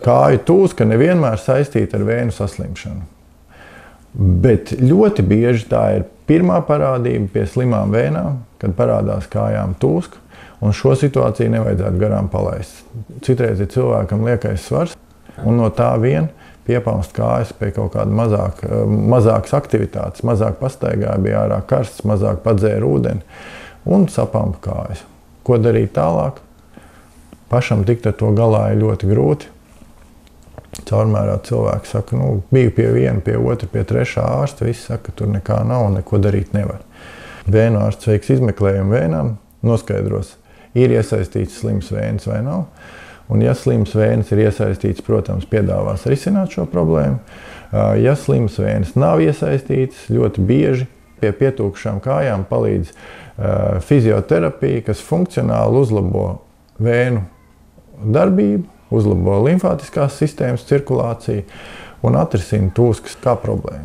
Kāju tūska nevienmēr saistīta ar vēnu saslimšanu. Bet ļoti bieži tā ir pirmā parādība pie slimām vēnām, kad parādās kājām tūska, un šo situāciju nevajadzētu garām palaist. Citreiz ir cilvēkam liekais svars, un no tā vien piepamst kājas pie kaut kāda mazākas aktivitātes, mazāk pastaigāja, bija ārā karsts, mazāk padzēra ūdeni un sapampa kājas. Ko darīt tālāk? Pašam tikt ar to galā ir ļoti grūti. Caurmērā cilvēki saka, biju pie viena, pie otra, pie trešā ārsta, visi saka, ka tur nekā nav un neko darīt nevar. Vēnu ārsts veiks izmeklējumu vēnām, noskaidros, ir iesaistīts slims vēns vai nav. Un ja slims vēns ir iesaistīts, protams, piedāvās risināt šo problēmu. Ja slims vēns nav iesaistīts, ļoti bieži pie pietūkušām kājām palīdz fizioterapija, kas funkcionāli uzlabo vēnu darbību, uzlabo limfātiskās sistēmas cirkulāciju un atrisina tūskas kā problēmu.